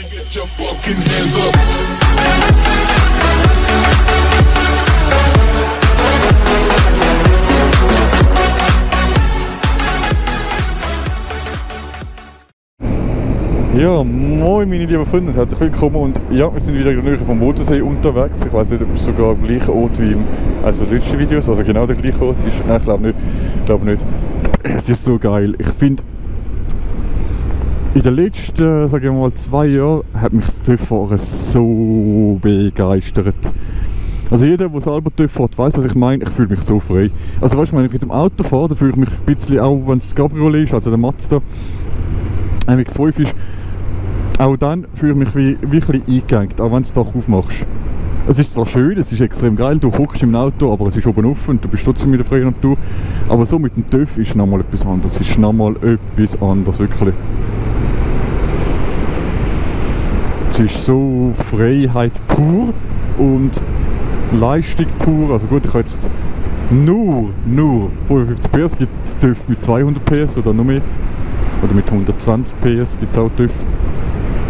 Get your fucking hands up. Ja, moin meine lieben Freunde, herzlich willkommen und ja, wir sind wieder in der Nähe vom Bodensee unterwegs. Ich weiß nicht, ob es sogar am gleichen Ort wie im eines der letzten Videos, also genau der gleiche Ort ist. Nein, ich glaube nicht. Es ist so geil. Ich finde, in den letzten, sage ich mal, 2 Jahren hat mich das TÜV-Fahren so begeistert. Also jeder, der selber TÜV fährt, weiss, was ich meine. Ich fühle mich so frei. Also weißt du, wenn ich mit dem Auto fahre, dann fühle ich mich ein bisschen, auch wenn es das Cabriolet ist, also der Mazda MX-5 ist, auch dann fühle ich mich wie ein bisschen eingegangen, auch wenn du das Dach aufmachst. Es ist zwar schön, es ist extrem geil, du hockst im Auto, aber es ist oben offen und du bist trotzdem in der freien Natur. Aber so mit dem TÜV ist nochmal etwas anderes. Es ist nochmal etwas anderes, wirklich. Es ist so Freiheit pur und Leistung pur. Also gut, ich habe jetzt nur 55 PS, es gibt TÜV mit 200 PS oder noch mehr. Oder mit 120 PS gibt es auch TÜV.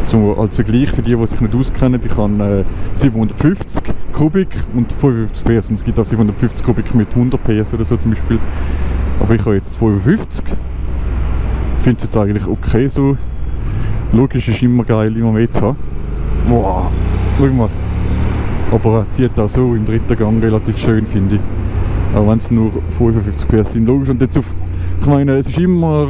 So, als Vergleich für die sich nicht auskennen, ich habe 750 Kubik und 55 PS. Und es gibt auch 750 Kubik mit 100 PS oder so zum Beispiel. Aber ich habe jetzt 55. Ich finde es jetzt eigentlich okay so. Logisch ist immer geil, immer mehr zu haben. Wow, schau mal. Aber er zieht auch so im dritten Gang relativ schön, finde ich. Auch wenn es nur 55 PS sind. Logisch. Und jetzt ich meine, es ist immer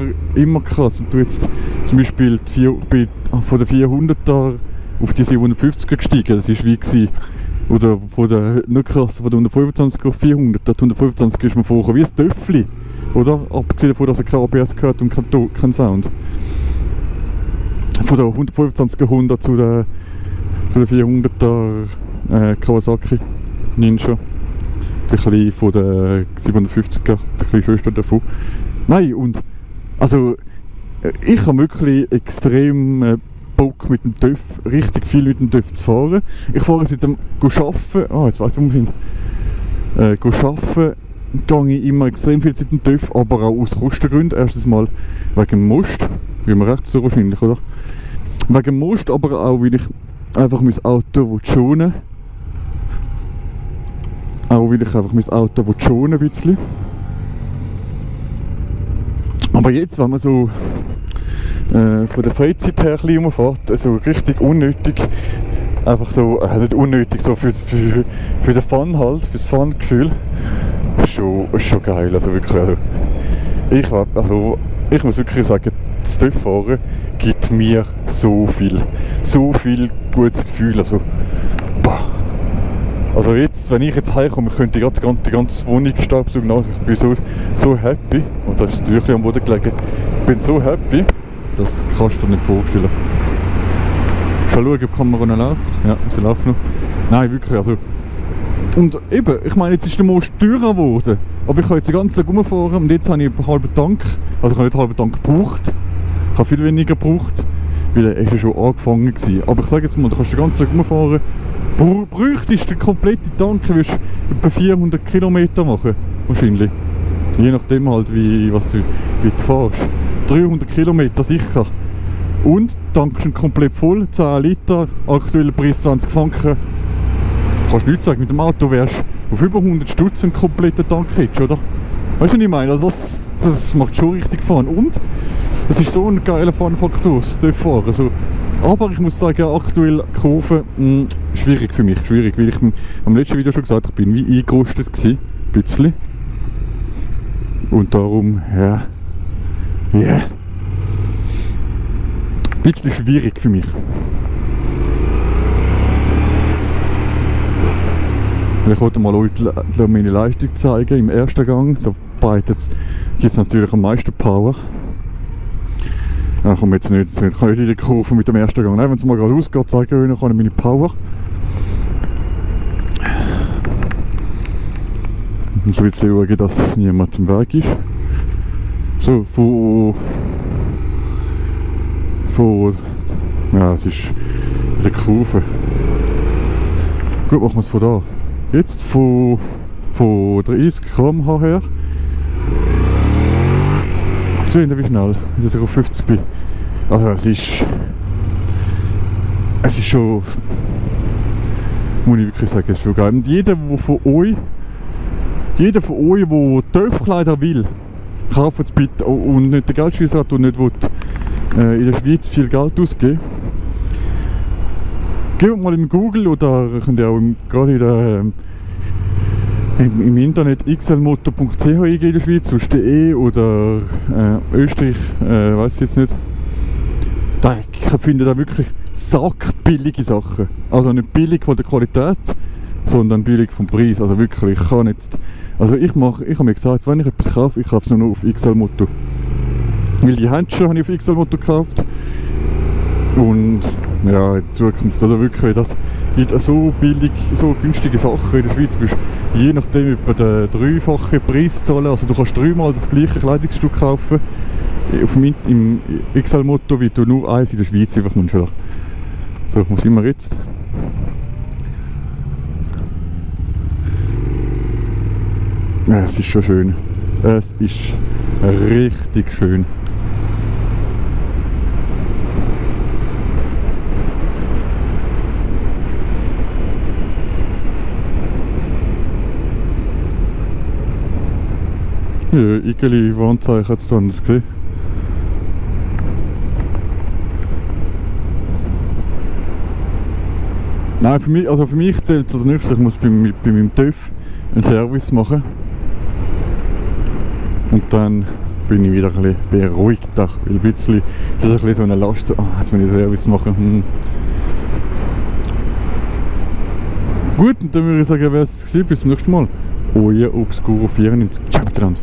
krass. Und du jetzt zum Beispiel ich bin von der 400er auf die 750er gestiegen. Das war wie gewesen. Oder von der 125er auf 400. Die 125er ist mir vorgekommen wie ein Töffli. Oder? Abgesehen davon, dass er kein ABS gehört und kein Sound. Von der 125er 100 zu der 400er Kawasaki Ninja. Ein bisschen von der 750er, ein bisschen Schwester davon. Nein, und also ich habe wirklich extrem Bock mit dem TÜV, richtig viel mit dem TÜV zu fahren. Ich fahre seit dem Arbeiten, jetzt weiss ich, wo wir sind. Arbeiten gehe ich immer extrem viel mit dem TÜV, aber auch aus Kostengründen. Erstens mal wegen dem Most, wie man recht so wahrscheinlich, oder? Wegen dem Most, aber auch weil ich einfach mein Auto schonen will. Auch weil ich einfach mein Auto schonen ein bisschen. Aber jetzt, wenn man so von der Freizeit her ein bisschen rumfährt, so richtig unnötig, einfach so, nicht unnötig, so für den Fun halt, für das Fun-Gefühl, ist schon geil, also wirklich, ich muss wirklich sagen, das TÜV-Fahren gibt mir so viel gutes Gefühl, also jetzt, wenn ich jetzt heimkomme, könnte ich gerade die ganze Wohnung staubsaugen. Also ich bin so happy, und da ist das Tüchlein am Boden gelegen, ich bin so happy, das kannst du dir nicht vorstellen. Schau schauen, ob die Kamera noch läuft. Ja, sie läuft noch. Nein, wirklich, also. Und eben, ich meine, jetzt ist der Most teurer geworden, aber ich kann jetzt den ganzen Tag rumfahren und jetzt habe ich einen halben Tank, also ich habe nicht einen halben Tank gebraucht, ich habe viel weniger gebraucht, weil er ist ja schon angefangen gewesen. Aber ich sage jetzt mal, du kannst den ganzen Tag rumfahren, bräuchtest du den kompletten Tank, wirst du etwa 400 Kilometer machen, wahrscheinlich. Je nachdem halt, wie du fährst. 300 Kilometer sicher. Und tankst ihn komplett voll, 10 Liter, aktueller Preis 20 Franken. Kannst du nichts sagen, mit dem Auto wärst du auf über 100 Stutz einen kompletten Tank hättest, oder? Weißt du, was ich meine? Also das macht schon richtig Fun. Und es ist so ein geiler Fun-Faktor, das TÜV-Fahren. Also, aber ich muss sagen, aktuell Kurven, schwierig für mich. Schwierig, weil ich am letzten Video schon gesagt habe, ich bin wie eingerostet gewesen. Ein bisschen. Und darum, ja. Ein bisschen schwierig für mich. Ich wollte mal euch meine Leistung zeigen im ersten Gang. Dabei gibt es natürlich am meisten Power. Ja, komm jetzt nicht, ich kann nicht in die Kurve mit dem ersten Gang. Nein, wenn es mal gerade ausgeht, zeige ich euch meine Power. Ich muss ein bisschen schauen, dass niemand im Weg ist. So, ja, es ist in der Kurve. Gut, machen wir es von da. Jetzt von 30 km/h her. Sehen wir, wie schnell ich auf 50 bin. Also es ist es ist schon, muss ich wirklich sagen, es ist schon geil. Und jeder von euch, der TÜV-Kleider will, kauft es bitte und nicht den Geldscheisser hat und nicht will, in der Schweiz viel Geld ausgeben. Geht mal im Google oder könnt ihr auch gerade im Internet xlmoto.ch eingeben in der Schweiz, sonst .de oder Österreich, weiß ich jetzt nicht. Ich finde da wirklich sackbillige Sachen. Also nicht billig von der Qualität, sondern billig vom Preis. Also wirklich, ich kann nicht... Also ich habe mir gesagt, wenn ich etwas kaufe, ich kaufe es nur auf XL-Moto. Weil die Handschuhe habe ich auf XL-Moto gekauft. Und ja, in der Zukunft, also wirklich, das gibt so billig, so günstige Sachen in der Schweiz. Du musst je nachdem über den dreifachen Preis zahlen. Also du kannst dreimal das gleiche Kleidungsstück kaufen im XL-Moto, wie du nur eins in der Schweiz einfach musst. So, wo sind wir jetzt? Ja, es ist schon schön. Es ist richtig schön. Ja, Igeli Warnzeichen hat es dann gesehen. Nein, für mich zählt es als nächstes, ich muss bei meinem TÜV einen Service machen. Und dann bin ich wieder ein bisschen beruhigter, weil ein bisschen ist das ein bisschen so eine Last, so, jetzt muss ich einen Service machen. Gut, und dann würde ich sagen, wäre es bis zum nächsten Mal. Euer Obscuro 94. Ciao miteinander.